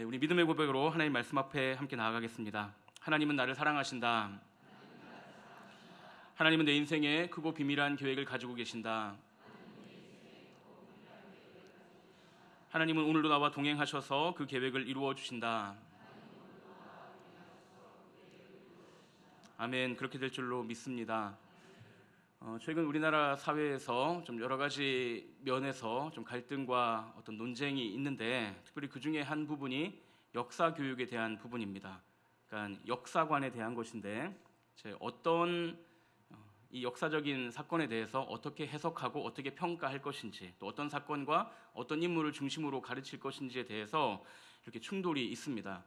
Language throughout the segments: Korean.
네, 우리 믿음의 고백으로 하나님 말씀 앞에 함께 나아가겠습니다. 하나님은 나를 사랑하신다. 하나님은 내 인생에 크고 비밀한 계획을 가지고 계신다. 하나님은 오늘도 나와 동행하셔서 그 계획을 이루어 주신다. 아멘. 그렇게 될 줄로 믿습니다. 최근 우리나라 사회에서 좀 여러 가지 면에서 좀 갈등과 어떤 논쟁이 있는데, 특별히 그 중에 한 부분이 역사 교육에 대한 부분입니다. 그러니까 역사관에 대한 것인데, 어떤 이 역사적인 사건에 대해서 어떻게 해석하고 어떻게 평가할 것인지, 또 어떤 사건과 어떤 인물을 중심으로 가르칠 것인지에 대해서 이렇게 충돌이 있습니다.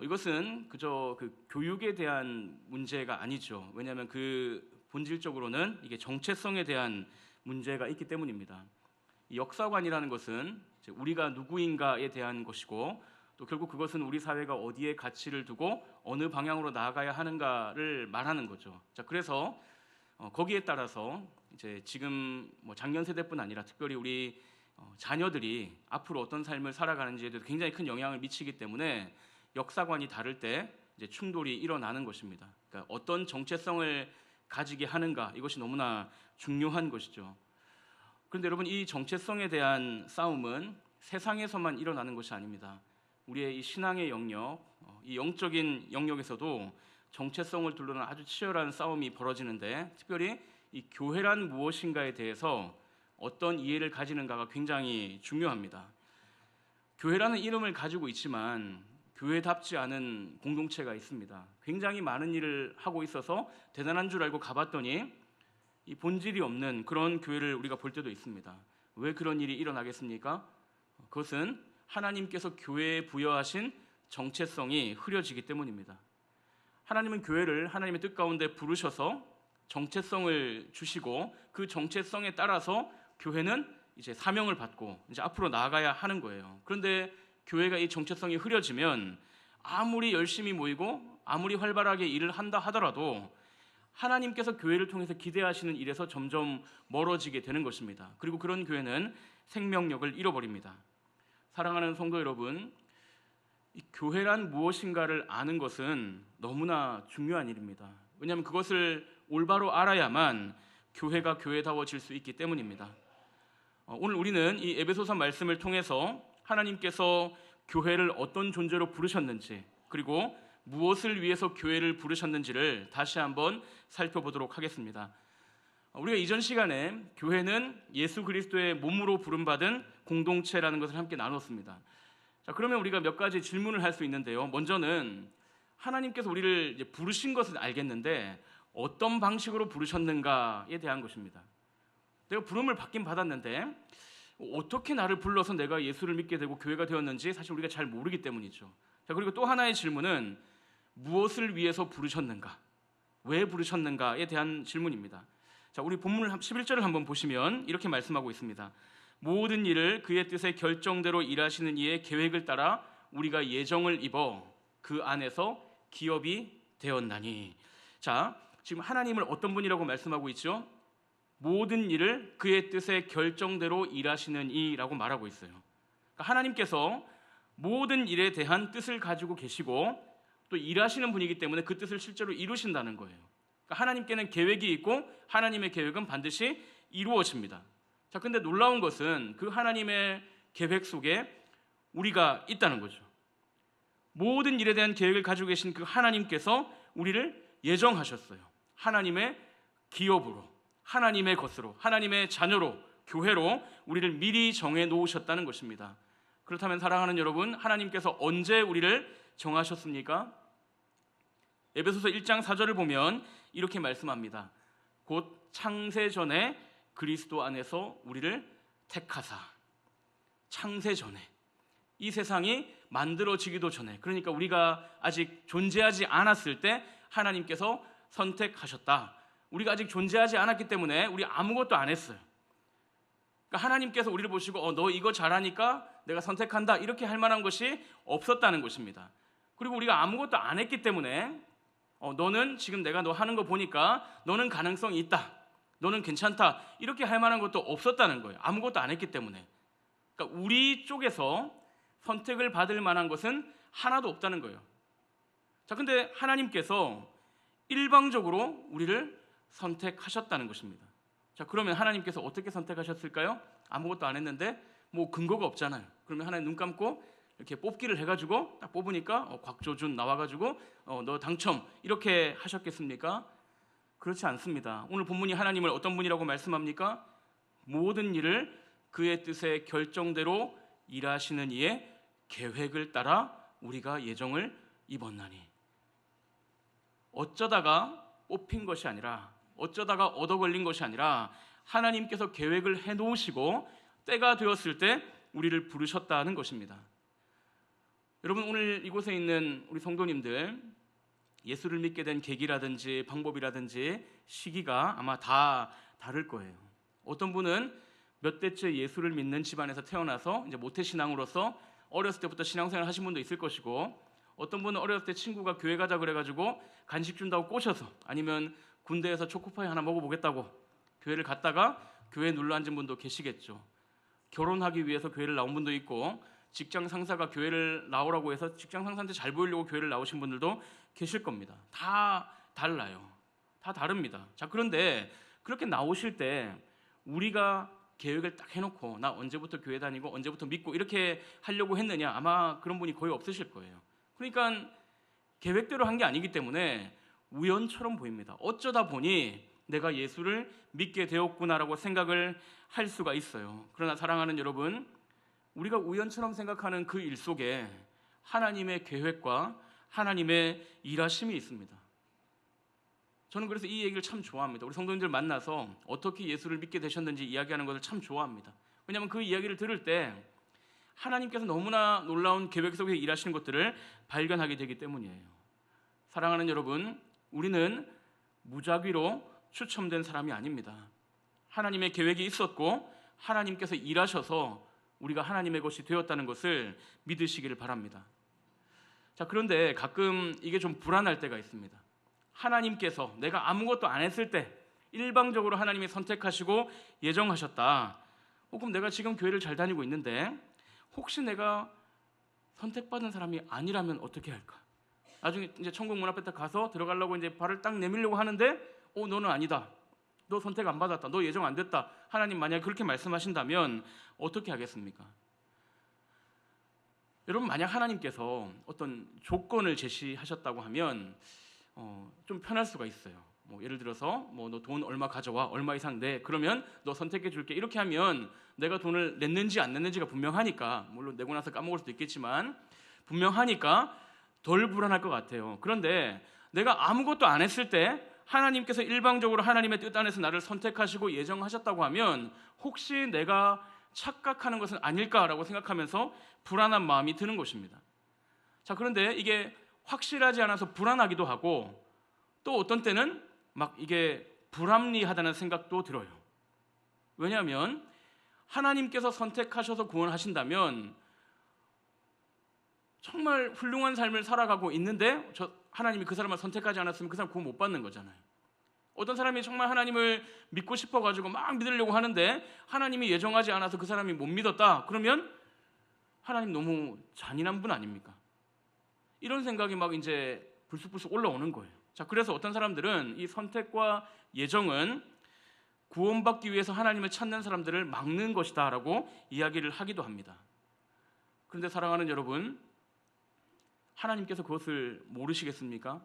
이것은 그저 그 교육에 대한 문제가 아니죠. 왜냐하면 그 본질적으로는 이게 정체성에 대한 문제가 있기 때문입니다. 이 역사관이라는 것은 우리가 누구인가에 대한 것이고, 또 결국 그것은 우리 사회가 어디에 가치를 두고 어느 방향으로 나아가야 하는가를 말하는 거죠. 자, 그래서 거기에 따라서 이제 지금 작년 세대뿐 아니라 특별히 우리 자녀들이 앞으로 어떤 삶을 살아가는지에 대해서 굉장히 큰 영향을 미치기 때문에 역사관이 다를 때 이제 충돌이 일어나는 것입니다. 그러니까 어떤 정체성을 가지게 하는가, 이것이 너무나 중요한 것이죠. 그런데 여러분, 이 정체성에 대한 싸움은 세상에서만 일어나는 것이 아닙니다. 우리의 이 신앙의 영역, 이 영적인 영역에서도 정체성을 둘러싼 아주 치열한 싸움이 벌어지는데, 특별히 이 교회란 무엇인가에 대해서 어떤 이해를 가지는가가 굉장히 중요합니다. 교회라는 이름을 가지고 있지만 교회답지 않은 공동체가 있습니다. 굉장히 많은 일을 하고 있어서 대단한 줄 알고 가봤더니 이 본질이 없는 그런 교회를 우리가 볼 때도 있습니다. 왜 그런 일이 일어나겠습니까? 그것은 하나님께서 교회에 부여하신 정체성이 흐려지기 때문입니다. 하나님은 교회를 하나님의 뜻 가운데 부르셔서 정체성을 주시고, 그 정체성에 따라서 교회는 이제 사명을 받고 이제 앞으로 나아가야 하는 거예요. 그런데 교회가 이 정체성이 흐려지면 아무리 열심히 모이고 아무리 활발하게 일을 한다 하더라도 하나님께서 교회를 통해서 기대하시는 일에서 점점 멀어지게 되는 것입니다. 그리고 그런 교회는 생명력을 잃어버립니다. 사랑하는 성도 여러분, 이 교회란 무엇인가를 아는 것은 너무나 중요한 일입니다. 왜냐하면 그것을 올바로 알아야만 교회가 교회다워질 수 있기 때문입니다. 오늘 우리는 이 에베소서 말씀을 통해서 하나님께서 교회를 어떤 존재로 부르셨는지, 그리고 무엇을 위해서 교회를 부르셨는지를 다시 한번 살펴보도록 하겠습니다. 우리가 이전 시간에 교회는 예수 그리스도의 몸으로 부름받은 공동체라는 것을 함께 나눴습니다. 자, 그러면 우리가 몇 가지 질문을 할 수 있는데요. 먼저는 하나님께서 우리를 이제 부르신 것은 알겠는데 어떤 방식으로 부르셨는가에 대한 것입니다. 내가 부름을 받긴 받았는데 어떻게 나를 불러서 내가 예수를 믿게 되고 교회가 되었는지 사실 우리가 잘 모르기 때문이죠. 자, 그리고 또 하나의 질문은 무엇을 위해서 부르셨는가, 왜 부르셨는가에 대한 질문입니다. 자, 우리 본문 11절을 한번 보시면 이렇게 말씀하고 있습니다. 모든 일을 그의 뜻의 결정대로 일하시는 이의 계획을 따라 우리가 예정을 입어 그 안에서 기업이 되었나니. 자, 지금 하나님을 어떤 분이라고 말씀하고 있죠? 모든 일을 그의 뜻의 결정대로 일하시는 이라고 말하고 있어요. 그러니까 하나님께서 모든 일에 대한 뜻을 가지고 계시고 또 일하시는 분이기 때문에 그 뜻을 실제로 이루신다는 거예요. 그러니까 하나님께는 계획이 있고 하나님의 계획은 반드시 이루어집니다. 자, 근데 놀라운 것은 그 하나님의 계획 속에 우리가 있다는 거죠. 모든 일에 대한 계획을 가지고 계신 그 하나님께서 우리를 예정하셨어요. 하나님의 기업으로, 하나님의 것으로, 하나님의 자녀로, 교회로 우리를 미리 정해 놓으셨다는 것입니다. 그렇다면 사랑하는 여러분, 하나님께서 언제 우리를 정하셨습니까? 에베소서 1장 4절을 보면 이렇게 말씀합니다. 곧 창세 전에 그리스도 안에서 우리를 택하사. 창세 전에, 이 세상이 만들어지기도 전에, 그러니까 우리가 아직 존재하지 않았을 때 하나님께서 선택하셨다. 우리가 아직 존재하지 않았기 때문에 우리 아무것도 안 했어요. 그러니까 하나님께서 우리를 보시고 너 이거 잘하니까 내가 선택한다, 이렇게 할 만한 것이 없었다는 것입니다. 그리고 우리가 아무것도 안 했기 때문에 너는 지금 내가 너 하는 거 보니까 너는 가능성이 있다, 너는 괜찮다, 이렇게 할 만한 것도 없었다는 거예요. 아무것도 안 했기 때문에. 그러니까 우리 쪽에서 선택을 받을 만한 것은 하나도 없다는 거예요. 자, 근데 하나님께서 일방적으로 우리를 선택하셨다는 것입니다. 자, 그러면 하나님께서 어떻게 선택하셨을까요? 아무것도 안 했는데 뭐 근거가 없잖아요. 그러면 하나님 눈 감고 이렇게 뽑기를 해가지고 딱 뽑으니까 곽조준 나와가지고 너 당첨 이렇게 하셨겠습니까? 그렇지 않습니다. 오늘 본문이 하나님을 어떤 분이라고 말씀합니까? 모든 일을 그의 뜻의 결정대로 일하시는 이의 계획을 따라 우리가 예정을 입었나니. 어쩌다가 뽑힌 것이 아니라, 어쩌다가 얻어 걸린 것이 아니라 하나님께서 계획을 해놓으시고 때가 되었을 때 우리를 부르셨다는 것입니다. 여러분, 오늘 이곳에 있는 우리 성도님들 예수를 믿게 된 계기라든지 방법이라든지 시기가 아마 다 다를 거예요. 어떤 분은 몇 대째 예수를 믿는 집안에서 태어나서 이제 모태신앙으로서 어렸을 때부터 신앙생활을 하신 분도 있을 것이고, 어떤 분은 어렸을 때 친구가 교회 가자 그래가지고 간식 준다고 꼬셔서, 아니면 군대에서 초코파이 하나 먹어보겠다고 교회를 갔다가 교회에 눌러앉은 분도 계시겠죠. 결혼하기 위해서 교회를 나온 분도 있고, 직장 상사가 교회를 나오라고 해서 직장 상사한테 잘 보이려고 교회를 나오신 분들도 계실 겁니다. 다 달라요. 다 다릅니다. 자, 그런데 그렇게 나오실 때 우리가 계획을 딱 해놓고 나 언제부터 교회 다니고 언제부터 믿고 이렇게 하려고 했느냐, 아마 그런 분이 거의 없으실 거예요. 그러니까 계획대로 한 게 아니기 때문에 우연처럼 보입니다. 어쩌다 보니 내가 예수를 믿게 되었구나라고 생각을 할 수가 있어요. 그러나 사랑하는 여러분, 우리가 우연처럼 생각하는 그 일 속에 하나님의 계획과 하나님의 일하심이 있습니다. 저는 그래서 이 얘기를 참 좋아합니다. 우리 성도님들 만나서 어떻게 예수를 믿게 되셨는지 이야기하는 것을 참 좋아합니다. 왜냐하면 그 이야기를 들을 때 하나님께서 너무나 놀라운 계획 속에 일하시는 것들을 발견하게 되기 때문이에요. 사랑하는 여러분, 우리는 무작위로 추첨된 사람이 아닙니다. 하나님의 계획이 있었고 하나님께서 일하셔서 우리가 하나님의 것이 되었다는 것을 믿으시기를 바랍니다. 자, 그런데 가끔 이게 좀 불안할 때가 있습니다. 하나님께서 내가 아무것도 안 했을 때 일방적으로 하나님이 선택하시고 예정하셨다. 그럼 내가 지금 교회를 잘 다니고 있는데 혹시 내가 선택받은 사람이 아니라면 어떻게 할까? 나중에 이제 천국 문 앞에 딱 가서 들어가려고 이제 발을 딱 내밀려고 하는데 너는 아니다. 너 선택 안 받았다. 너 예정 안 됐다. 하나님 만약에 그렇게 말씀하신다면 어떻게 하겠습니까? 여러분, 만약 하나님께서 어떤 조건을 제시하셨다고 하면 좀 편할 수가 있어요. 예를 들어서 너 돈 얼마 가져와, 얼마 이상 내, 그러면 너 선택해 줄게. 이렇게 하면 내가 돈을 냈는지 안 냈는지가 분명하니까, 물론 내고 나서 까먹을 수도 있겠지만 분명하니까 덜 불안할 것 같아요. 그런데 내가 아무것도 안 했을 때 하나님께서 일방적으로 하나님의 뜻 안에서 나를 선택하시고 예정하셨다고 하면 혹시 내가 착각하는 것은 아닐까라고 생각하면서 불안한 마음이 드는 것입니다. 자, 그런데 이게 확실하지 않아서 불안하기도 하고, 또 어떤 때는 막 이게 불합리하다는 생각도 들어요. 왜냐하면 하나님께서 선택하셔서 구원하신다면 정말 훌륭한 삶을 살아가고 있는데 하나님이 그 사람을 선택하지 않았으면 그 사람 구원 못 받는 거잖아요. 어떤 사람이 정말 하나님을 믿고 싶어가지고 막 믿으려고 하는데 하나님이 예정하지 않아서 그 사람이 못 믿었다. 그러면 하나님 너무 잔인한 분 아닙니까? 이런 생각이 막 이제 불쑥불쑥 올라오는 거예요. 자, 그래서 어떤 사람들은 이 선택과 예정은 구원받기 위해서 하나님을 찾는 사람들을 막는 것이다 라고 이야기를 하기도 합니다. 그런데 사랑하는 여러분, 하나님께서 그것을 모르시겠습니까?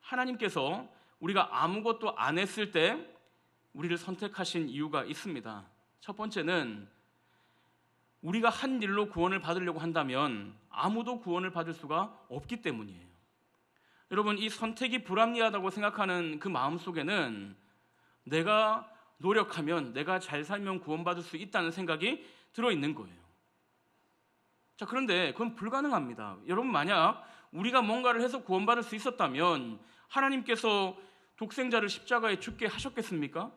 하나님께서 우리가 아무것도 안 했을 때 우리를 선택하신 이유가 있습니다. 첫 번째는 우리가 한 일로 구원을 받으려고 한다면 아무도 구원을 받을 수가 없기 때문이에요. 여러분, 이 선택이 불합리하다고 생각하는 그 마음 속에는 내가 노력하면, 내가 잘 살면 구원받을 수 있다는 생각이 들어있는 거예요. 자, 그런데 그건 불가능합니다. 여러분, 만약 우리가 뭔가를 해서 구원받을 수 있었다면 하나님께서 독생자를 십자가에 죽게 하셨겠습니까?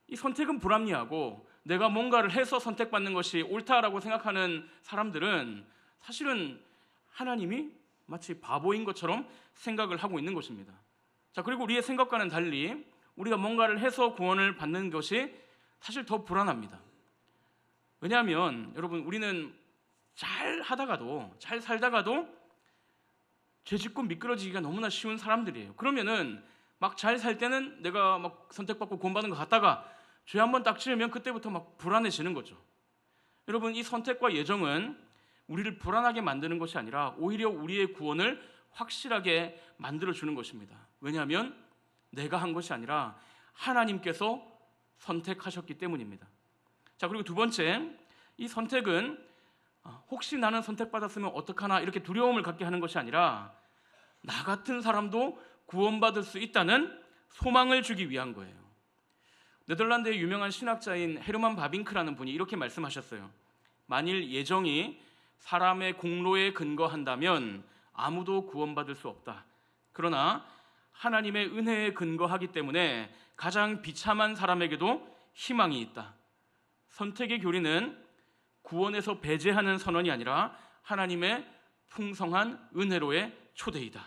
이 선택은 불합리하고 내가 뭔가를 해서 선택받는 것이 옳다라고 생각하는 사람들은 사실은 하나님이 마치 바보인 것처럼 생각을 하고 있는 것입니다. 자, 그리고 우리의 생각과는 달리 우리가 뭔가를 해서 구원을 받는 것이 사실 더 불안합니다. 왜냐하면 여러분, 우리는 잘 살다가도 죄 짓고 미끄러지기가 너무나 쉬운 사람들이에요. 그러면은 막 잘 살 때는 내가 막 선택받고 구원받은 것 같다가 죄 한번 딱 지으면 그때부터 막 불안해지는 거죠. 여러분, 이 선택과 예정은 우리를 불안하게 만드는 것이 아니라 오히려 우리의 구원을 확실하게 만들어주는 것입니다. 왜냐하면 내가 한 것이 아니라 하나님께서 선택하셨기 때문입니다. 자, 그리고 두 번째, 이 선택은 혹시 나는 선택받았으면 어떡하나 이렇게 두려움을 갖게 하는 것이 아니라 나 같은 사람도 구원받을 수 있다는 소망을 주기 위한 거예요. 네덜란드의 유명한 신학자인 헤르만 바빙크라는 분이 이렇게 말씀하셨어요. 만일 예정이 사람의 공로에 근거한다면 아무도 구원받을 수 없다. 그러나 하나님의 은혜에 근거하기 때문에 가장 비참한 사람에게도 희망이 있다. 선택의 교리는 구원에서 배제하는 선언이 아니라 하나님의 풍성한 은혜로의 초대이다.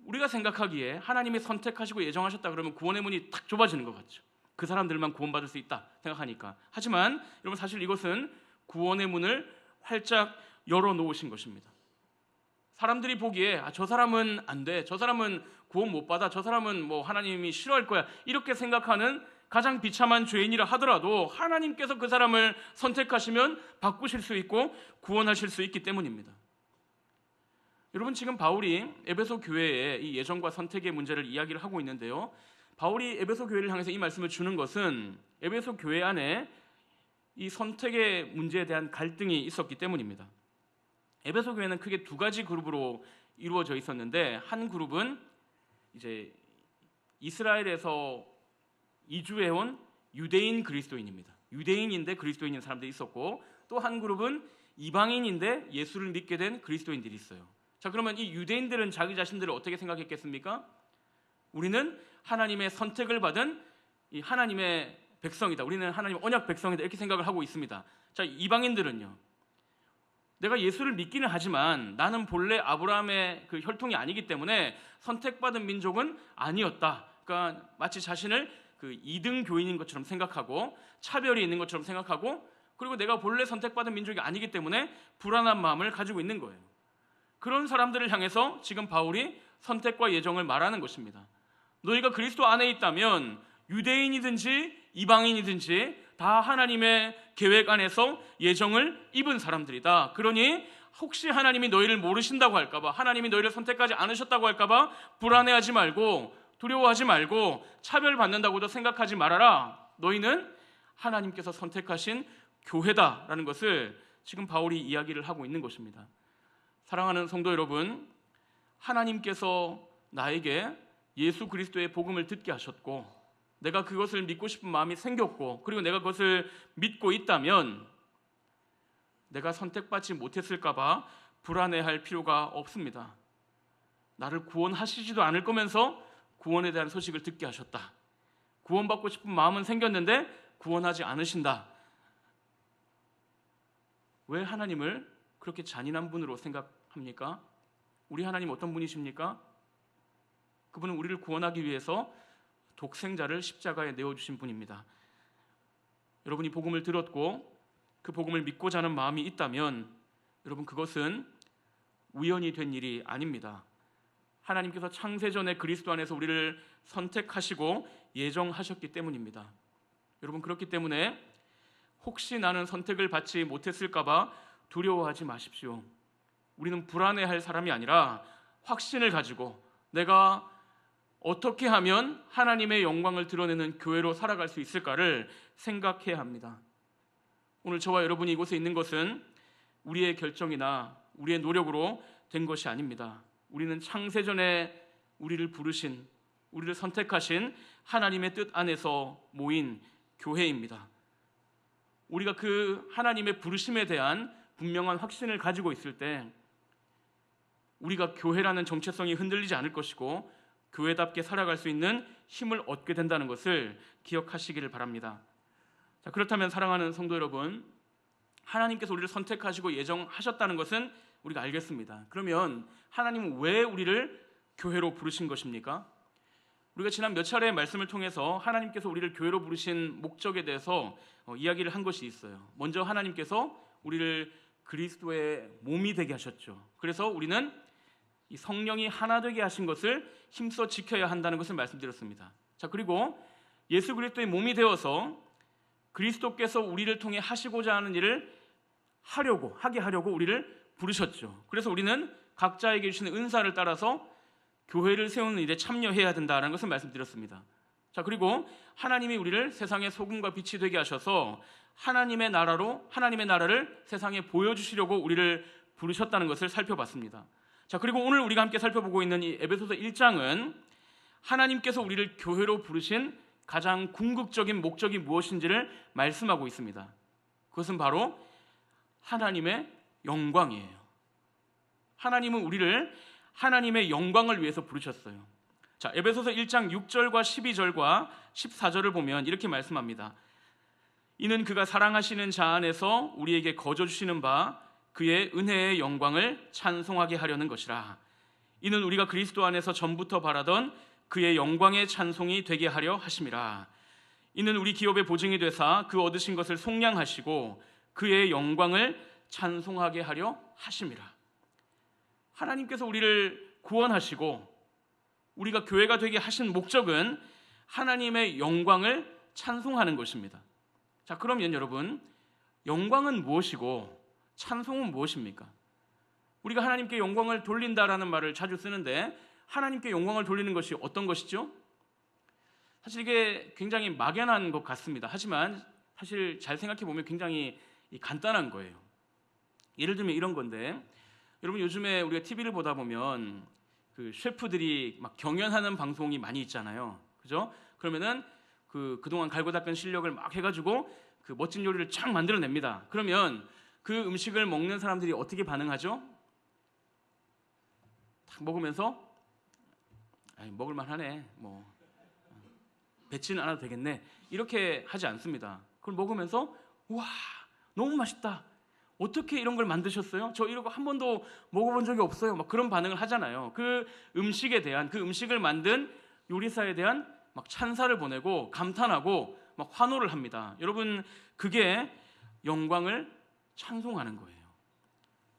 우리가 생각하기에 하나님이 선택하시고 예정하셨다 그러면 구원의 문이 탁 좁아지는 것 같죠. 그 사람들만 구원받을 수 있다 생각하니까. 하지만 여러분, 사실 이것은 구원의 문을 활짝 열어놓으신 것입니다. 사람들이 보기에 저 사람은 안 돼, 저 사람은 구원 못 받아, 저 사람은 뭐 하나님이 싫어할 거야, 이렇게 생각하는 가장 비참한 죄인이라 하더라도 하나님께서 그 사람을 선택하시면 바꾸실 수 있고 구원하실 수 있기 때문입니다. 여러분, 지금 바울이 에베소 교회에 이 예정과 선택의 문제를 이야기를 하고 있는데요, 바울이 에베소 교회를 향해서 이 말씀을 주는 것은 에베소 교회 안에 이 선택의 문제에 대한 갈등이 있었기 때문입니다. 에베소 교회는 크게 두 가지 그룹으로 이루어져 있었는데, 한 그룹은 이제 이스라엘에서 이주해온 유대인 그리스도인입니다. 유대인인데 그리스도인인 사람들이 있었고, 또 한 그룹은 이방인인데 예수를 믿게 된 그리스도인들이 있어요. 자, 그러면 이 유대인들은 자기 자신들을 어떻게 생각했겠습니까? 우리는 하나님의 선택을 받은 이 하나님의 백성이다, 우리는 하나님의 언약 백성이다, 이렇게 생각을 하고 있습니다. 자, 이방인들은요, 내가 예수를 믿기는 하지만 나는 본래 아브라함의 그 혈통이 아니기 때문에 선택받은 민족은 아니었다. 그러니까 마치 자신을 그 2등 교인인 것처럼 생각하고 차별이 있는 것처럼 생각하고, 그리고 내가 본래 선택받은 민족이 아니기 때문에 불안한 마음을 가지고 있는 거예요. 그런 사람들을 향해서 지금 바울이 선택과 예정을 말하는 것입니다. 너희가 그리스도 안에 있다면 유대인이든지 이방인이든지 다 하나님의 계획 안에서 예정을 입은 사람들이다. 그러니 혹시 하나님이 너희를 모르신다고 할까봐, 하나님이 너희를 선택하지 않으셨다고 할까봐 불안해하지 말고 두려워하지 말고 차별받는다고도 생각하지 말아라. 너희는 하나님께서 선택하신 교회다라는 것을 지금 바울이 이야기를 하고 있는 것입니다. 사랑하는 성도 여러분, 하나님께서 나에게 예수 그리스도의 복음을 듣게 하셨고 내가 그것을 믿고 싶은 마음이 생겼고, 그리고 내가 그것을 믿고 있다면 내가 선택받지 못했을까 봐 불안해할 필요가 없습니다. 나를 구원하시지도 않을 거면서 구원에 대한 소식을 듣게 하셨다. 구원받고 싶은 마음은 생겼는데 구원하지 않으신다. 왜 하나님을 그렇게 잔인한 분으로 생각합니까? 우리 하나님 어떤 분이십니까? 그분은 우리를 구원하기 위해서 독생자를 십자가에 내어주신 분입니다. 여러분이 복음을 들었고 그 복음을 믿고자 하는 마음이 있다면 여러분, 그것은 우연이 된 일이 아닙니다. 하나님께서 창세전에 그리스도 안에서 우리를 선택하시고 예정하셨기 때문입니다. 여러분, 그렇기 때문에 혹시 나는 선택을 받지 못했을까 봐 두려워하지 마십시오. 우리는 불안해할 사람이 아니라 확신을 가지고 내가 어떻게 하면 하나님의 영광을 드러내는 교회로 살아갈 수 있을까를 생각해야 합니다. 오늘 저와 여러분이 이곳에 있는 것은 우리의 결정이나 우리의 노력으로 된 것이 아닙니다. 우리는 창세전에 우리를 부르신, 우리를 선택하신 하나님의 뜻 안에서 모인 교회입니다. 우리가 그 하나님의 부르심에 대한 분명한 확신을 가지고 있을 때 우리가 교회라는 정체성이 흔들리지 않을 것이고 교회답게 살아갈 수 있는 힘을 얻게 된다는 것을 기억하시기를 바랍니다. 자, 그렇다면 사랑하는 성도 여러분, 하나님께서 우리를 선택하시고 예정하셨다는 것은 우리가 알겠습니다. 그러면 하나님은 왜 우리를 교회로 부르신 것입니까? 우리가 지난 몇 차례의 말씀을 통해서 하나님께서 우리를 교회로 부르신 목적에 대해서 이야기를 한 것이 있어요. 먼저 하나님께서 우리를 그리스도의 몸이 되게 하셨죠. 그래서 우리는 이 성령이 하나 되게 하신 것을 힘써 지켜야 한다는 것을 말씀드렸습니다. 자, 그리고 예수 그리스도의 몸이 되어서 그리스도께서 우리를 통해 하시고자 하는 일을 하게 하려고 우리를 부르셨죠. 그래서 우리는 각자에게 주시는 은사를 따라서 교회를 세우는 일에 참여해야 된다는 것을 말씀드렸습니다. 자, 그리고 하나님이 우리를 세상의 소금과 빛이 되게 하셔서 하나님의 나라를 세상에 보여주시려고 우리를 부르셨다는 것을 살펴봤습니다. 자, 그리고 오늘 우리가 함께 살펴보고 있는 이 에베소서 1장은 하나님께서 우리를 교회로 부르신 가장 궁극적인 목적이 무엇인지를 말씀하고 있습니다. 그것은 바로 하나님의 영광이에요. 하나님은 우리를 하나님의 영광을 위해서 부르셨어요. 자, 에베소서 1장 6절과 12절과 14절을 보면 이렇게 말씀합니다. 이는 그가 사랑하시는 자 안에서 우리에게 거저 주시는 바 그의 은혜의 영광을 찬송하게 하려는 것이라. 이는 우리가 그리스도 안에서 전부터 바라던 그의 영광의 찬송이 되게 하려 하심이라. 이는 우리 기업의 보증이 되사 그 얻으신 것을 속량하시고 그의 영광을 찬송하게 하려 하심이라. 하나님께서 우리를 구원하시고 우리가 교회가 되게 하신 목적은 하나님의 영광을 찬송하는 것입니다. 자, 그러면 여러분, 영광은 무엇이고 찬송은 무엇입니까? 우리가 하나님께 영광을 돌린다라는 말을 자주 쓰는데 하나님께 영광을 돌리는 것이 어떤 것이죠? 사실 이게 굉장히 막연한 것 같습니다. 하지만 사실 잘 생각해 보면 굉장히 간단한 거예요. 예를 들면 이런 건데, 여러분 요즘에 우리가 TV를 보다 보면 그 셰프들이 막 경연하는 방송이 많이 있잖아요. 그죠? 그러면은 그동안 갈고 닦은 실력을 막 해가지고 그 멋진 요리를 쫙 만들어냅니다. 그러면 그 음식을 먹는 사람들이 어떻게 반응하죠? 딱 먹으면서 먹을만하네, 뭐 뱉지는 않아도 되겠네, 이렇게 하지 않습니다. 그걸 먹으면서 와, 너무 맛있다, 어떻게 이런 걸 만드셨어요? 저 이런 거 한 번도 먹어본 적이 없어요. 막 그런 반응을 하잖아요. 그 음식에 대한, 그 음식을 만든 요리사에 대한 막 찬사를 보내고 감탄하고 막 환호를 합니다. 여러분, 그게 영광을 찬송하는 거예요.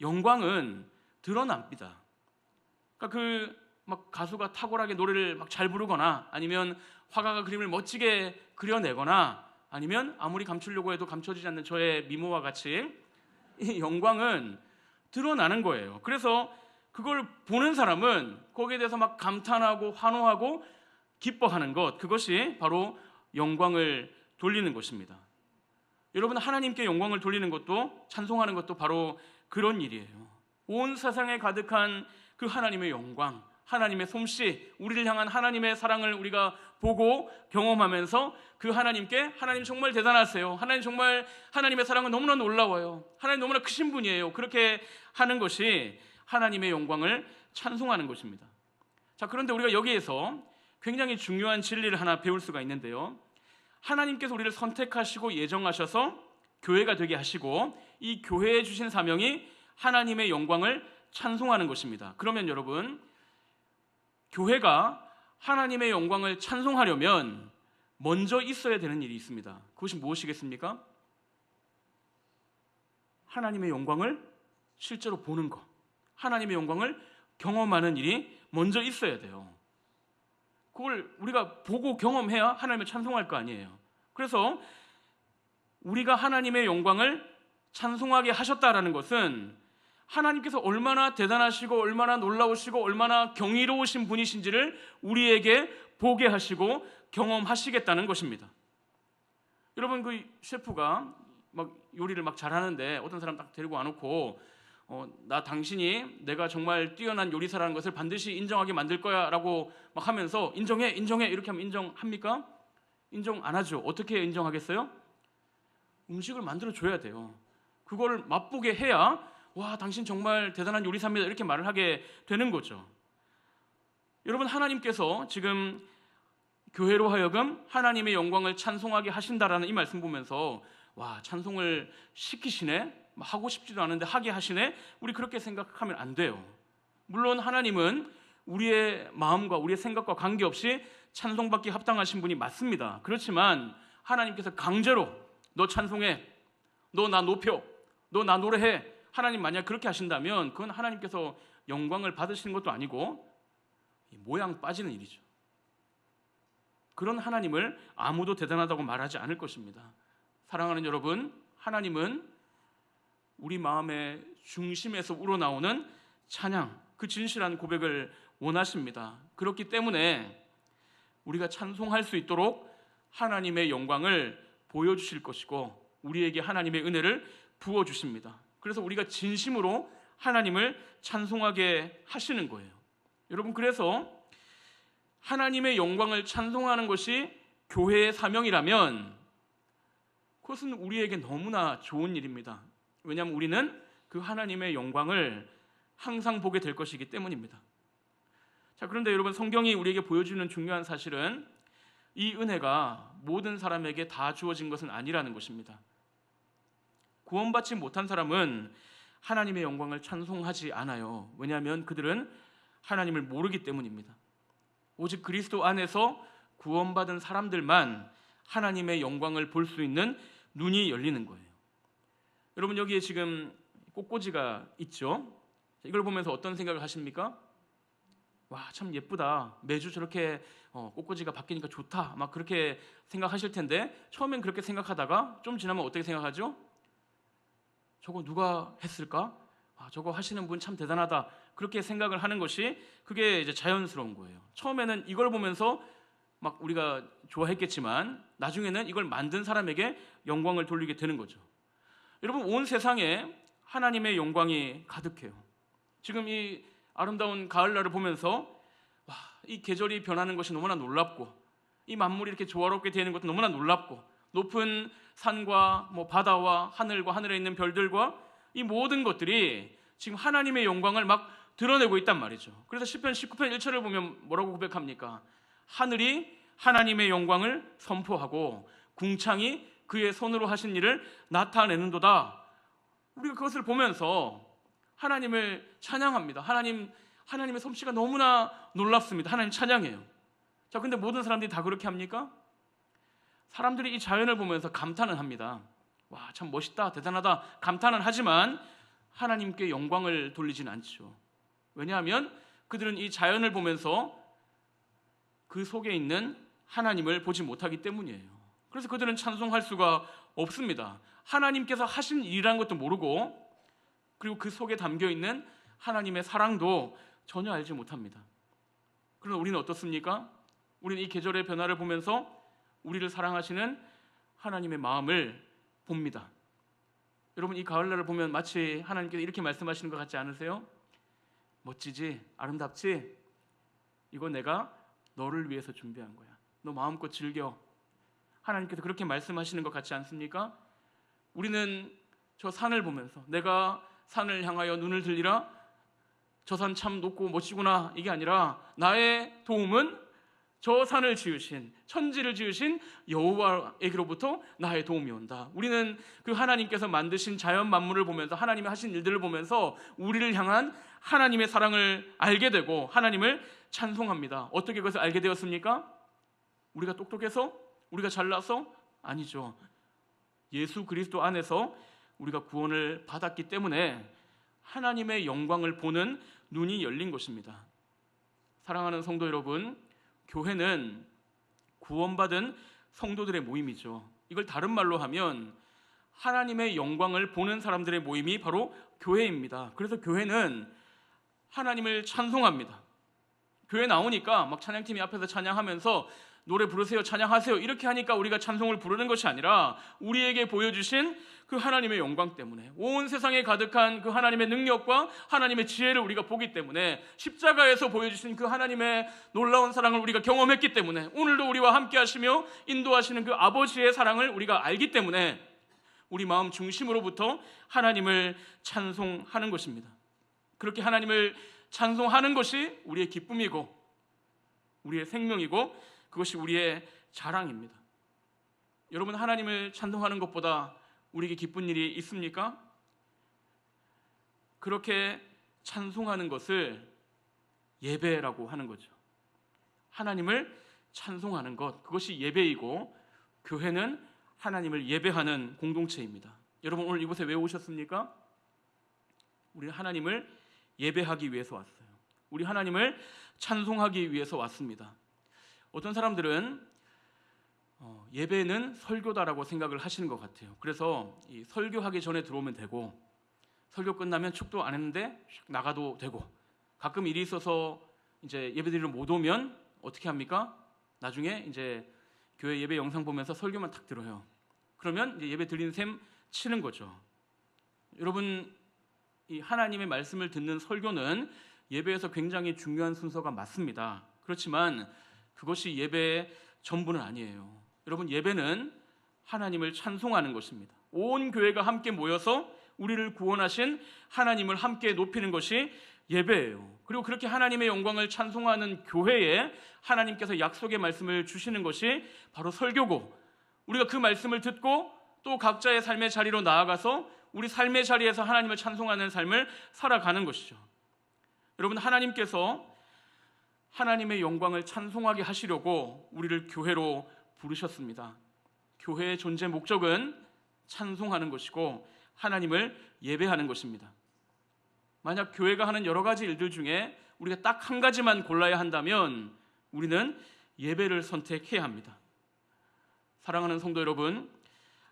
영광은 드러납니다. 그러니까 막 가수가 탁월하게 노래를 막 잘 부르거나 아니면 화가가 그림을 멋지게 그려내거나 아니면 아무리 감추려고 해도 감춰지지 않는 저의 미모와 같이 이 영광은 드러나는 거예요. 그래서 그걸 보는 사람은 거기에 대해서 막 감탄하고 환호하고 기뻐하는 것, 그것이 바로 영광을 돌리는 것입니다. 여러분, 하나님께 영광을 돌리는 것도, 찬송하는 것도 바로 그런 일이에요. 온 세상에 가득한 그 하나님의 영광, 하나님의 솜씨, 우리를 향한 하나님의 사랑을 우리가 보고 경험하면서 그 하나님께, 하나님 정말 대단하세요, 하나님 정말, 하나님의 사랑은 너무나 놀라워요, 하나님 너무나 크신 분이에요, 그렇게 하는 것이 하나님의 영광을 찬송하는 것입니다. 자, 그런데 우리가 여기에서 굉장히 중요한 진리를 하나 배울 수가 있는데요, 하나님께서 우리를 선택하시고 예정하셔서 교회가 되게 하시고 이 교회에 주신 사명이 하나님의 영광을 찬송하는 것입니다. 그러면 여러분, 교회가 하나님의 영광을 찬송하려면 먼저 있어야 되는 일이 있습니다. 그것이 무엇이겠습니까? 하나님의 영광을 실제로 보는 것, 하나님의 영광을 경험하는 일이 먼저 있어야 돼요. 그걸 우리가 보고 경험해야 하나님을 찬송할 거 아니에요. 그래서 우리가 하나님의 영광을 찬송하게 하셨다라는 것은 하나님께서 얼마나 대단하시고 얼마나 놀라우시고 얼마나 경이로우신 분이신지를 우리에게 보게 하시고 경험하시겠다는 것입니다. 여러분, 그 셰프가 막 요리를 막 잘하는데 어떤 사람 딱 데리고 와놓고 나 당신이 내가 정말 뛰어난 요리사라는 것을 반드시 인정하게 만들 거야 라고 막 하면서 인정해 이렇게 하면 인정합니까? 인정 안 하죠. 어떻게 인정하겠어요? 음식을 만들어 줘야 돼요. 그걸 맛보게 해야 와, 당신 정말 대단한 요리사입니다, 이렇게 말을 하게 되는 거죠. 여러분, 하나님께서 지금 교회로 하여금 하나님의 영광을 찬송하게 하신다라는 이 말씀 보면서 와, 찬송을 시키시네, 하고 싶지도 않은데 하게 하시네, 우리 그렇게 생각하면 안 돼요. 물론 하나님은 우리의 마음과 우리의 생각과 관계없이 찬송받기 합당하신 분이 맞습니다. 그렇지만 하나님께서 강제로 너 찬송해, 너 나 높여, 너 나 노래해, 하나님 만약 그렇게 하신다면 그건 하나님께서 영광을 받으시는 것도 아니고 모양 빠지는 일이죠. 그런 하나님을 아무도 대단하다고 말하지 않을 것입니다. 사랑하는 여러분, 하나님은 우리 마음의 중심에서 우러나오는 찬양, 그 진실한 고백을 원하십니다. 그렇기 때문에 우리가 찬송할 수 있도록 하나님의 영광을 보여주실 것이고 우리에게 하나님의 은혜를 부어주십니다. 그래서 우리가 진심으로 하나님을 찬송하게 하시는 거예요. 여러분, 그래서 하나님의 영광을 찬송하는 것이 교회의 사명이라면 그것은 우리에게 너무나 좋은 일입니다. 왜냐하면 우리는 그 하나님의 영광을 항상 보게 될 것이기 때문입니다. 자, 그런데 여러분, 성경이 우리에게 보여주는 중요한 사실은 이 은혜가 모든 사람에게 다 주어진 것은 아니라는 것입니다. 구원받지 못한 사람은 하나님의 영광을 찬송하지 않아요. 왜냐하면 그들은 하나님을 모르기 때문입니다. 오직 그리스도 안에서 구원받은 사람들만 하나님의 영광을 볼 수 있는 눈이 열리는 거예요. 여러분, 여기에 지금 꽃꽂이가 있죠? 이걸 보면서 어떤 생각을 하십니까? 와, 참 예쁘다. 매주 저렇게 꽃꽂이가 바뀌니까 좋다. 막 그렇게 생각하실 텐데 처음엔 그렇게 생각하다가 좀 지나면 어떻게 생각하죠? 저거 누가 했을까? 저거 하시는 분 참 대단하다. 그렇게 생각을 하는 것이 그게 이제 자연스러운 거예요. 처음에는 이걸 보면서 막 우리가 좋아했겠지만 나중에는 이걸 만든 사람에게 영광을 돌리게 되는 거죠. 여러분, 온 세상에 하나님의 영광이 가득해요. 지금 이 아름다운 가을날을 보면서 와, 이 계절이 변하는 것이 너무나 놀랍고 이 만물이 이렇게 조화롭게 되는 것도 너무나 놀랍고 높은 산과 바다와 하늘과 하늘에 있는 별들과 이 모든 것들이 지금 하나님의 영광을 막 드러내고 있단 말이죠. 그래서 시편 19편 1절을 보면 뭐라고 고백합니까? 하늘이 하나님의 영광을 선포하고 궁창이 그의 손으로 하신 일을 나타내는도다. 우리가 그것을 보면서 하나님을 찬양합니다. 하나님의 솜씨가 너무나 놀랍습니다. 하나님 찬양해요. 자, 근데 모든 사람들이 다 그렇게 합니까? 사람들이 이 자연을 보면서 감탄을 합니다. 와, 참 멋있다, 대단하다 감탄은 하지만 하나님께 영광을 돌리진 않죠. 왜냐하면 그들은 이 자연을 보면서 그 속에 있는 하나님을 보지 못하기 때문이에요. 그래서 그들은 찬송할 수가 없습니다. 하나님께서 하신 일이라는 것도 모르고 그리고 그 속에 담겨있는 하나님의 사랑도 전혀 알지 못합니다. 그러나 우리는 어떻습니까? 우리는 이 계절의 변화를 보면서 우리를 사랑하시는 하나님의 마음을 봅니다. 여러분, 이 가을날을 보면 마치 하나님께서 이렇게 말씀하시는 것 같지 않으세요? 멋지지? 아름답지? 이거 내가 너를 위해서 준비한 거야. 너 마음껏 즐겨. 하나님께서 그렇게 말씀하시는 것 같지 않습니까? 우리는 저 산을 보면서 내가 산을 향하여 눈을 들리라, 저 산 참 높고 멋지구나, 이게 아니라 나의 도움은 저 산을 지으신, 천지를 지으신 여호와에게로부터 나의 도움이 온다. 우리는 그 하나님께서 만드신 자연 만물을 보면서 하나님이 하신 일들을 보면서 우리를 향한 하나님의 사랑을 알게 되고 하나님을 찬송합니다. 어떻게 그것을 알게 되었습니까? 우리가 똑똑해서? 우리가 잘나서? 아니죠. 예수 그리스도 안에서 우리가 구원을 받았기 때문에 하나님의 영광을 보는 눈이 열린 것입니다. 사랑하는 성도 여러분, 교회는 구원받은 성도들의 모임이죠. 이걸 다른 말로 하면 하나님의 영광을 보는 사람들의 모임이 바로 교회입니다. 그래서 교회는 하나님을 찬송합니다. 교회 나오니까 막 찬양팀이 앞에서 찬양하면서 노래 부르세요, 찬양하세요 이렇게 하니까 우리가 찬송을 부르는 것이 아니라 우리에게 보여주신 그 하나님의 영광 때문에, 온 세상에 가득한 그 하나님의 능력과 하나님의 지혜를 우리가 보기 때문에, 십자가에서 보여주신 그 하나님의 놀라운 사랑을 우리가 경험했기 때문에, 오늘도 우리와 함께 하시며 인도하시는 그 아버지의 사랑을 우리가 알기 때문에 우리 마음 중심으로부터 하나님을 찬송하는 것입니다. 그렇게 하나님을 찬송하는 것이 우리의 기쁨이고 우리의 생명이고 그것이 우리의 자랑입니다. 여러분, 하나님을 찬송하는 것보다 우리에게 기쁜 일이 있습니까? 그렇게 찬송하는 것을 예배라고 하는 거죠. 하나님을 찬송하는 것, 그것이 예배이고 교회는 하나님을 예배하는 공동체입니다. 여러분 오늘 이곳에 왜 오셨습니까? 우리는 하나님을 예배하기 위해서 왔어요. 우리 하나님을 찬송하기 위해서 왔습니다. 어떤 사람들은 예배는 설교다라고 생각을 하시는 것 같아요. 그래서 이 설교하기 전에 들어오면 되고 설교 끝나면 축도 안 했는데 나가도 되고 가끔 일이 있어서 이제 예배드리러 못 오면 어떻게 합니까? 나중에 이제 교회 예배 영상 보면서 설교만 탁 들어요. 그러면 이제 예배 드리는 셈 치는 거죠. 여러분 이 하나님의 말씀을 듣는 설교는 예배에서 굉장히 중요한 순서가 맞습니다. 그렇지만 그것이 예배의 전부는 아니에요. 여러분 예배는 하나님을 찬송하는 것입니다. 온 교회가 함께 모여서 우리를 구원하신 하나님을 함께 높이는 것이 예배예요. 그리고 그렇게 하나님의 영광을 찬송하는 교회에 하나님께서 약속의 말씀을 주시는 것이 바로 설교고, 우리가 그 말씀을 듣고 또 각자의 삶의 자리로 나아가서 우리 삶의 자리에서 하나님을 찬송하는 삶을 살아가는 것이죠. 여러분 하나님께서 하나님의 영광을 찬송하게 하시려고 우리를 교회로 부르셨습니다. 교회의 존재 목적은 찬송하는 것이고 하나님을 예배하는 것입니다. 만약 교회가 하는 여러 가지 일들 중에 우리가 딱 한 가지만 골라야 한다면 우리는 예배를 선택해야 합니다. 사랑하는 성도 여러분,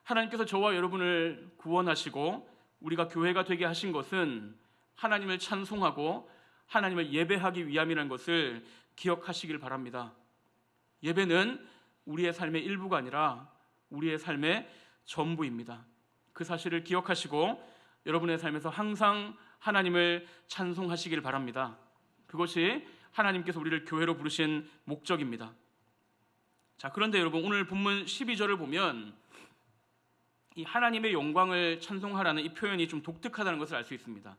하나님께서 저와 여러분을 구원하시고 우리가 교회가 되게 하신 것은 하나님을 찬송하고 하나님을 예배하기 위함이라는 것을 기억하시길 바랍니다. 예배는 우리의 삶의 일부가 아니라 우리의 삶의 전부입니다. 그 사실을 기억하시고 여러분의 삶에서 항상 하나님을 찬송하시길 바랍니다. 그것이 하나님께서 우리를 교회로 부르신 목적입니다. 자, 그런데 여러분 오늘 본문 12절을 보면 이 하나님의 영광을 찬송하라는 이 표현이 좀 독특하다는 것을 알 수 있습니다.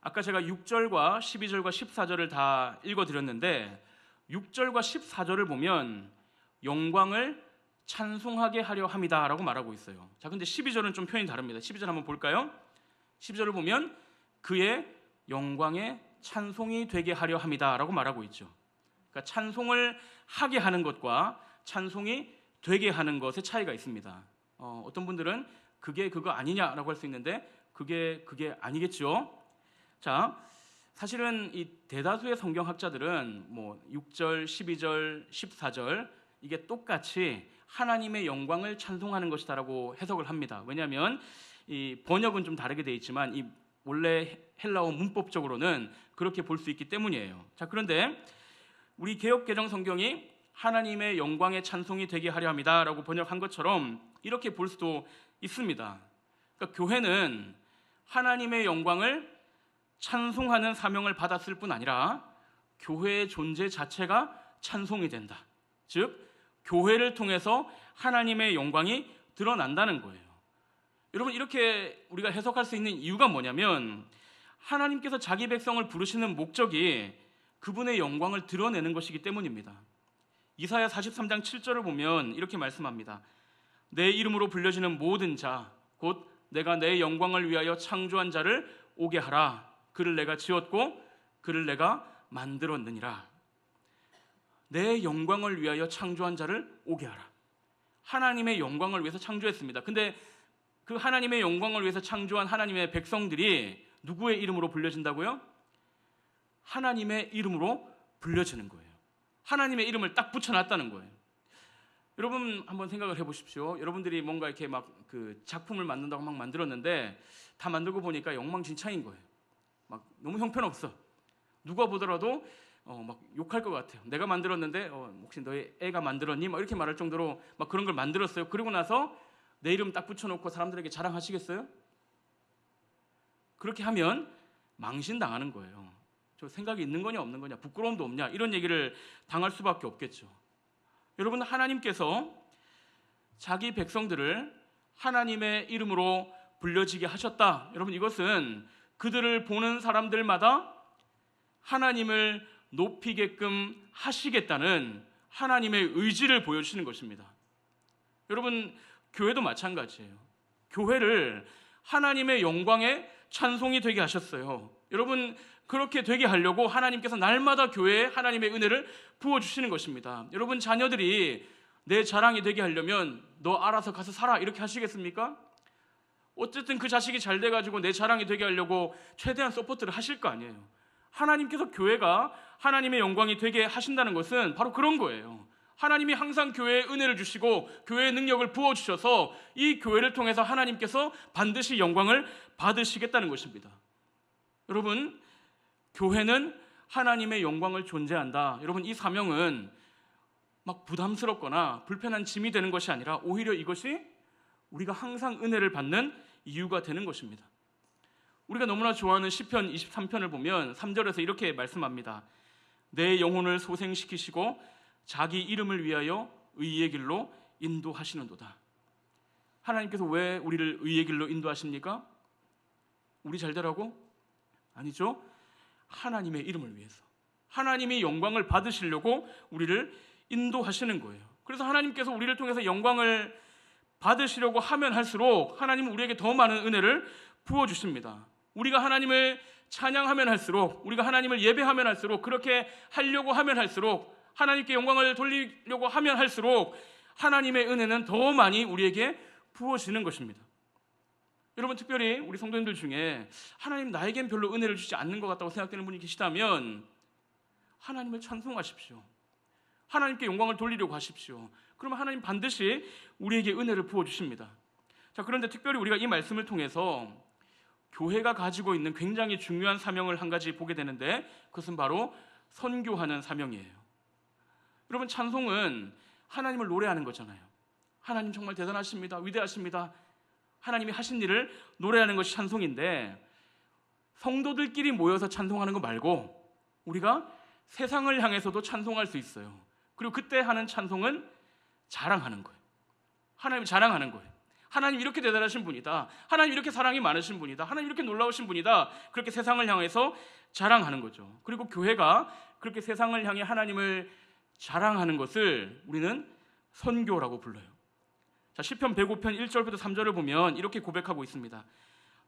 아까 제가 6절과 12절과 14절을 다 읽어드렸는데 6절과 14절을 보면 영광을 찬송하게 하려 함이다 라고 말하고 있어요. 자, 근데 12절은 좀 표현이 다릅니다. 12절 한번 볼까요? 12절을 보면 그의 영광에 찬송이 되게 하려 함이다 라고 말하고 있죠. 그러니까 찬송을 하게 하는 것과 찬송이 되게 하는 것의 차이가 있습니다. 어떤 분들은 그게 그거 아니냐라고 할 수 있는데 그게 아니겠죠. 자, 사실은 이 대다수의 성경학자들은 뭐 6절, 12절, 14절 이게 똑같이 하나님의 영광을 찬송하는 것이다라고 해석을 합니다. 왜냐하면 이 번역은 좀 다르게 되어 있지만 이 원래 헬라어 문법적으로는 그렇게 볼 수 있기 때문이에요. 자, 그런데 우리 개역개정 성경이 하나님의 영광의 찬송이 되게 하려 합니다라고 번역한 것처럼 이렇게 볼 수도 있습니다. 그러니까 교회는 하나님의 영광을 찬송하는 사명을 받았을 뿐 아니라 교회의 존재 자체가 찬송이 된다. 즉 교회를 통해서 하나님의 영광이 드러난다는 거예요. 여러분 이렇게 우리가 해석할 수 있는 이유가 뭐냐면 하나님께서 자기 백성을 부르시는 목적이 그분의 영광을 드러내는 것이기 때문입니다. 이사야 43장 7절을 보면 이렇게 말씀합니다. 내 이름으로 불려지는 모든 자 곧 내가 내 영광을 위하여 창조한 자를 오게 하라. 그를 내가 지었고 그를 내가 만들었느니라. 내 영광을 위하여 창조한 자를 오게 하라. 하나님의 영광을 위해서 창조했습니다. 근데 그 하나님의 영광을 위해서 창조한 하나님의 백성들이 누구의 이름으로 불려진다고요? 하나님의 이름으로 불려지는 거예요. 하나님의 이름을 딱 붙여놨다는 거예요. 여러분 한번 생각을 해보십시오. 여러분들이 뭔가 이렇게 막 그 작품을 만든다고 막 만들었는데 다 만들고 보니까 엉망진창인 거예요. 막 너무 형편없어. 누가 보더라도 막 욕할 것 같아요. 내가 만들었는데 혹시 너희 애가 만들었니? 막 이렇게 말할 정도로 막 그런 걸 만들었어요. 그리고 나서 내 이름 딱 붙여놓고 사람들에게 자랑하시겠어요? 그렇게 하면 망신당하는 거예요. 저 생각이 있는 거냐 없는 거냐, 부끄러움도 없냐, 이런 얘기를 당할 수밖에 없겠죠. 여러분 하나님께서 자기 백성들을 하나님의 이름으로 불려지게 하셨다. 여러분 이것은 그들을 보는 사람들마다 하나님을 높이게끔 하시겠다는 하나님의 의지를 보여주시는 것입니다. 여러분 교회도 마찬가지예요. 교회를 하나님의 영광의 찬송이 되게 하셨어요. 여러분 그렇게 되게 하려고 하나님께서 날마다 교회에 하나님의 은혜를 부어주시는 것입니다. 여러분, 자녀들이 내 자랑이 되게 하려면 너 알아서 가서 살아 이렇게 하시겠습니까? 어쨌든 그 자식이 잘 돼가지고 내 자랑이 되게 하려고 최대한 서포트를 하실 거 아니에요. 하나님께서 교회가 하나님의 영광이 되게 하신다는 것은 바로 그런 거예요. 하나님이 항상 교회에 은혜를 주시고 교회의 능력을 부어주셔서 이 교회를 통해서 하나님께서 반드시 영광을 받으시겠다는 것입니다. 여러분, 교회는 하나님의 영광을 존재한다. 여러분, 이 사명은 막 부담스럽거나 불편한 짐이 되는 것이 아니라 오히려 이것이 우리가 항상 은혜를 받는 이유가 되는 것입니다. 우리가 너무나 좋아하는 시편 23편을 보면 3절에서 이렇게 말씀합니다. 내 영혼을 소생시키시고 자기 이름을 위하여 의의 길로 인도하시는도다. 하나님께서 왜 우리를 의의 길로 인도하십니까? 우리 잘 되라고? 아니죠. 하나님의 이름을 위해서, 하나님이 영광을 받으시려고 우리를 인도하시는 거예요. 그래서 하나님께서 우리를 통해서 영광을 받으시려고 하면 할수록 하나님은 우리에게 더 많은 은혜를 부어주십니다. 우리가 하나님을 찬양하면 할수록, 우리가 하나님을 예배하면 할수록, 그렇게 하려고 하면 할수록, 하나님께 영광을 돌리려고 하면 할수록 하나님의 은혜는 더 많이 우리에게 부어지는 것입니다. 여러분, 특별히 우리 성도님들 중에 하나님 나에겐 별로 은혜를 주지 않는 것 같다고 생각되는 분이 계시다면 하나님을 찬송하십시오. 하나님께 영광을 돌리려고 하십시오. 그러면 하나님 반드시 우리에게 은혜를 부어주십니다. 자, 그런데 특별히 우리가 이 말씀을 통해서 교회가 가지고 있는 굉장히 중요한 사명을 한 가지 보게 되는데, 그것은 바로 선교하는 사명이에요. 여러분, 찬송은 하나님을 노래하는 거잖아요. 하나님 정말 대단하십니다. 위대하십니다. 하나님이 하신 일을 노래하는 것이 찬송인데, 성도들끼리 모여서 찬송하는 거 말고 우리가 세상을 향해서도 찬송할 수 있어요. 그리고 그때 하는 찬송은 자랑하는 거예요. 하나님 자랑하는 거예요. 하나님 이렇게 대단하신 분이다. 하나님 이렇게 사랑이 많으신 분이다. 하나님 이렇게 놀라우신 분이다. 그렇게 세상을 향해서 자랑하는 거죠. 그리고 교회가 그렇게 세상을 향해 하나님을 자랑하는 것을 우리는 선교라고 불러요. 자, 시편 105편 1절부터 3절을 보면 이렇게 고백하고 있습니다.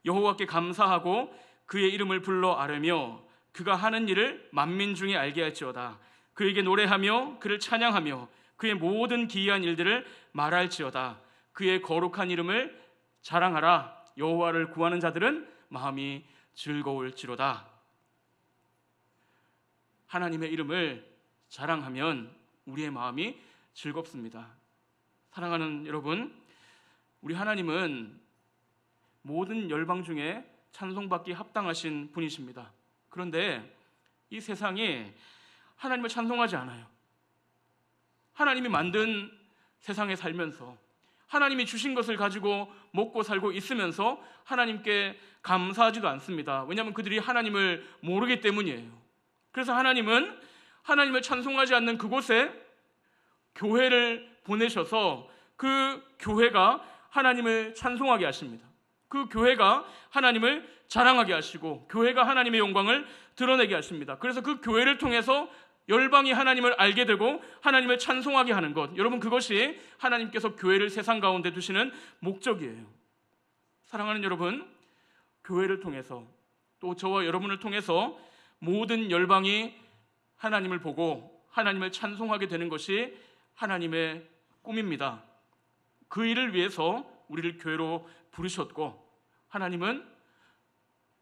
여호와께 감사하고 그의 이름을 불러 아뢰며 그가 하는 일을 만민 중에 알게 할지어다. 그에게 노래하며 그를 찬양하며 그의 모든 기이한 일들을 말할지어다. 그의 거룩한 이름을 자랑하라. 여호와를 구하는 자들은 마음이 즐거울지로다. 하나님의 이름을 자랑하면 우리의 마음이 즐겁습니다. 사랑하는 여러분, 우리 하나님은 모든 열방 중에 찬송받기 합당하신 분이십니다. 그런데 이 세상이 하나님을 찬송하지 않아요. 하나님이 만든 세상에 살면서, 하나님이 주신 것을 가지고 먹고 살고 있으면서 하나님께 감사하지도 않습니다. 왜냐하면 그들이 하나님을 모르기 때문이에요. 그래서 하나님은 하나님을 찬송하지 않는 그곳에 교회를 보내셔서 그 교회가 하나님을 찬송하게 하십니다. 그 교회가 하나님을 자랑하게 하시고 교회가 하나님의 영광을 드러내게 하십니다. 그래서 그 교회를 통해서 열방이 하나님을 알게 되고 하나님을 찬송하게 하는 것, 여러분, 그것이 하나님께서 교회를 세상 가운데 두시는 목적이에요. 사랑하는 여러분, 교회를 통해서 또 저와 여러분을 통해서 모든 열방이 하나님을 보고 하나님을 찬송하게 되는 것이 하나님의 꿈입니다. 그 일을 위해서 우리를 교회로 부르셨고, 하나님은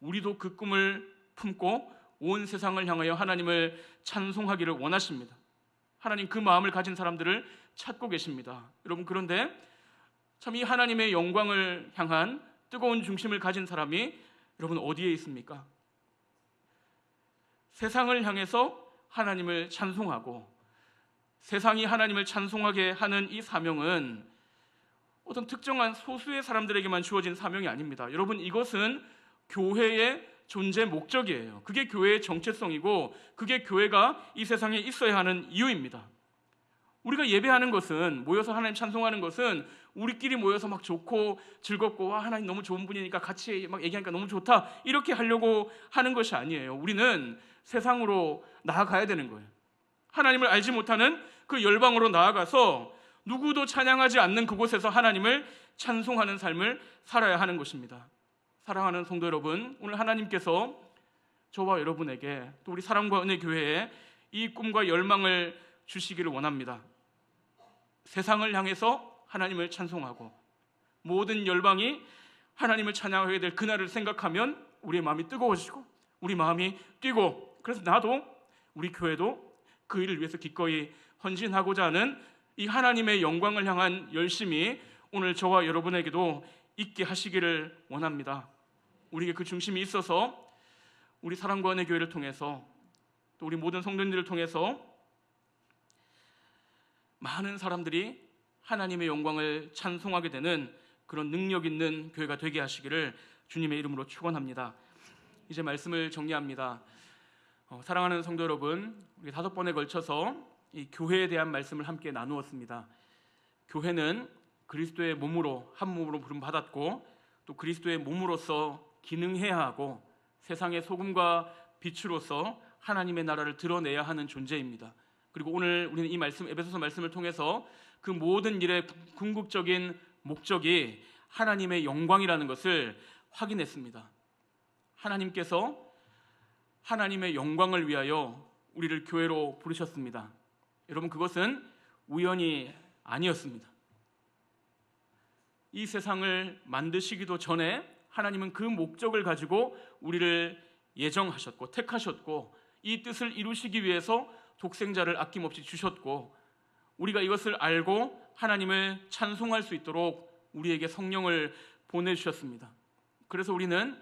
우리도 그 꿈을 품고 온 세상을 향하여 하나님을 찬송하기를 원하십니다. 하나님 그 마음을 가진 사람들을 찾고 계십니다. 여러분, 그런데 참 이 하나님의 영광을 향한 뜨거운 중심을 가진 사람이 여러분 어디에 있습니까? 세상을 향해서 하나님을 찬송하고 세상이 하나님을 찬송하게 하는 이 사명은 어떤 특정한 소수의 사람들에게만 주어진 사명이 아닙니다. 여러분, 이것은 교회의 존재 목적이에요. 그게 교회의 정체성이고 그게 교회가 이 세상에 있어야 하는 이유입니다. 우리가 예배하는 것은, 모여서 하나님 찬송하는 것은 우리끼리 모여서 막 좋고 즐겁고 와 하나님 너무 좋은 분이니까 같이 막 얘기하니까 너무 좋다 이렇게 하려고 하는 것이 아니에요. 우리는 세상으로 나아가야 되는 거예요. 하나님을 알지 못하는 그 열방으로 나아가서 누구도 찬양하지 않는 그곳에서 하나님을 찬송하는 삶을 살아야 하는 것입니다. 사랑하는 성도 여러분, 오늘 하나님께서 저와 여러분에게 또 우리 사랑과 은혜 교회에 이 꿈과 열망을 주시기를 원합니다. 세상을 향해서 하나님을 찬송하고 모든 열방이 하나님을 찬양하게 될 그날을 생각하면 우리의 마음이 뜨거워지고 우리 마음이 뛰고, 그래서 나도 우리 교회도 그 일을 위해서 기꺼이 헌신하고자 하는 이 하나님의 영광을 향한 열심이 오늘 저와 여러분에게도 있게 하시기를 원합니다. 우리에게 그 중심이 있어서 우리 사랑과 은혜 교회를 통해서 또 우리 모든 성도님들을 통해서 많은 사람들이 하나님의 영광을 찬송하게 되는 그런 능력 있는 교회가 되게 하시기를 주님의 이름으로 축원합니다. 이제 말씀을 정리합니다. 사랑하는 성도 여러분, 우리 5번에 걸쳐서 이 교회에 대한 말씀을 함께 나누었습니다. 교회는 그리스도의 몸으로, 한 몸으로 부름받았고 또 그리스도의 몸으로서 기능해야 하고 세상의 소금과 빛으로서 하나님의 나라를 드러내야 하는 존재입니다. 그리고 오늘 우리는 이 말씀, 에베소서 말씀을 통해서 그 모든 일의 궁극적인 목적이 하나님의 영광이라는 것을 확인했습니다. 하나님께서 하나님의 영광을 위하여 우리를 교회로 부르셨습니다. 여러분, 그것은 우연이 아니었습니다. 이 세상을 만드시기도 전에 하나님은 그 목적을 가지고 우리를 예정하셨고 택하셨고 이 뜻을 이루시기 위해서 독생자를 아낌없이 주셨고, 우리가 이것을 알고 하나님을 찬송할 수 있도록 우리에게 성령을 보내주셨습니다. 그래서 우리는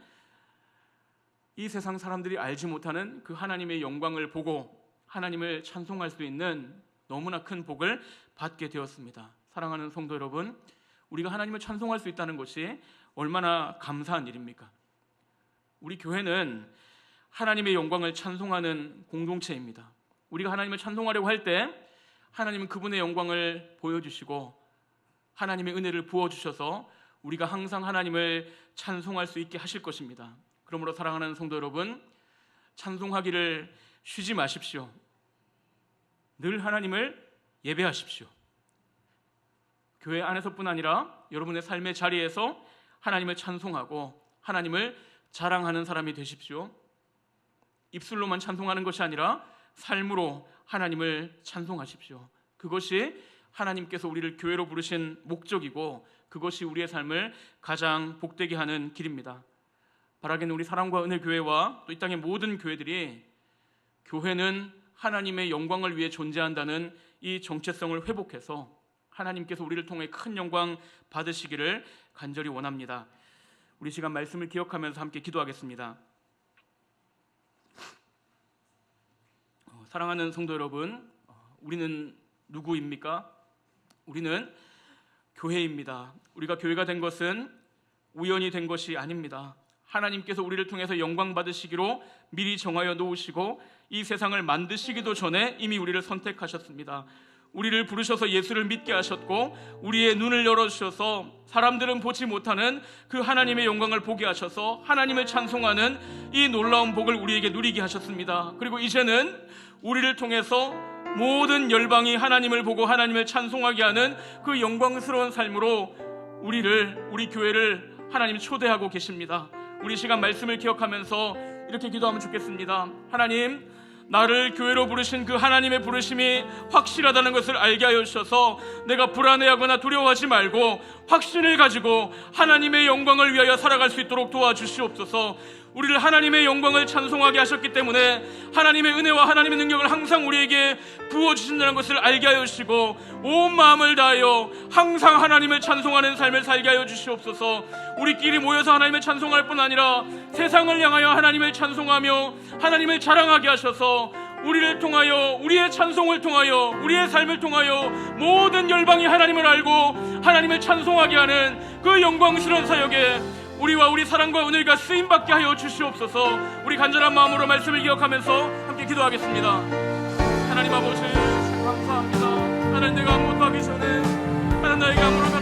이 세상 사람들이 알지 못하는 그 하나님의 영광을 보고 하나님을 찬송할 수 있는 너무나 큰 복을 받게 되었습니다. 사랑하는 성도 여러분, 우리가 하나님을 찬송할 수 있다는 것이 얼마나 감사한 일입니까? 우리 교회는 하나님의 영광을 찬송하는 공동체입니다. 우리가 하나님을 찬송하려고 할 때 하나님은 그분의 영광을 보여주시고 하나님의 은혜를 부어주셔서 우리가 항상 하나님을 찬송할 수 있게 하실 것입니다. 그러므로 사랑하는 성도 여러분, 찬송하기를 쉬지 마십시오. 늘 하나님을 예배하십시오. 교회 안에서뿐 아니라 여러분의 삶의 자리에서 하나님을 찬송하고 하나님을 자랑하는 사람이 되십시오. 입술로만 찬송하는 것이 아니라 삶으로 하나님을 찬송하십시오. 그것이 하나님께서 우리를 교회로 부르신 목적이고 그것이 우리의 삶을 가장 복되게 하는 길입니다. 바라기는 우리 사랑과 은혜 교회와 또 이 땅의 모든 교회들이 교회는 하나님의 영광을 위해 존재한다는 이 정체성을 회복해서 하나님께서 우리를 통해 큰 영광 받으시기를 간절히 원합니다. 우리 시간 말씀을 기억하면서 함께 기도하겠습니다. 사랑하는 성도 여러분, 우리는 누구입니까? 우리는 교회입니다. 우리가 교회가 된 것은 우연히 된 것이 아닙니다. 하나님께서 우리를 통해서 영광 받으시기로 미리 정하여 놓으시고 이 세상을 만드시기도 전에 이미 우리를 선택하셨습니다. 우리를 부르셔서 예수를 믿게 하셨고 우리의 눈을 열어주셔서 사람들은 보지 못하는 그 하나님의 영광을 보게 하셔서 하나님을 찬송하는 이 놀라운 복을 우리에게 누리게 하셨습니다. 그리고 이제는 우리를 통해서 모든 열방이 하나님을 보고 하나님을 찬송하게 하는 그 영광스러운 삶으로 우리 교회를 하나님이 초대하고 계십니다. 우리 시간 말씀을 기억하면서 이렇게 기도하면 좋겠습니다. 하나님, 나를 교회로 부르신 그 하나님의 부르심이 확실하다는 것을 알게 하여 주셔서 내가 불안해하거나 두려워하지 말고 확신을 가지고 하나님의 영광을 위하여 살아갈 수 있도록 도와주시옵소서. 우리를 하나님의 영광을 찬송하게 하셨기 때문에 하나님의 은혜와 하나님의 능력을 항상 우리에게 부어주신다는 것을 알게 하여 주시고 온 마음을 다하여 항상 하나님을 찬송하는 삶을 살게 하여 주시옵소서. 우리끼리 모여서 하나님을 찬송할 뿐 아니라 세상을 향하여 하나님을 찬송하며 하나님을 자랑하게 하셔서 우리를 통하여, 우리의 찬송을 통하여, 우리의 삶을 통하여 모든 열방이 하나님을 알고 하나님을 찬송하게 하는 그 영광스러운 사역에 우리와 우리 사랑과 은혜가 쓰임받게 하여 주시옵소서. 우리 간절한 마음으로 말씀을 기억하면서 함께 기도하겠습니다. 하나님 아버지, 감사합니다. 하나님, 내가 아무것도 하기 전에 하나님 나에게 아무런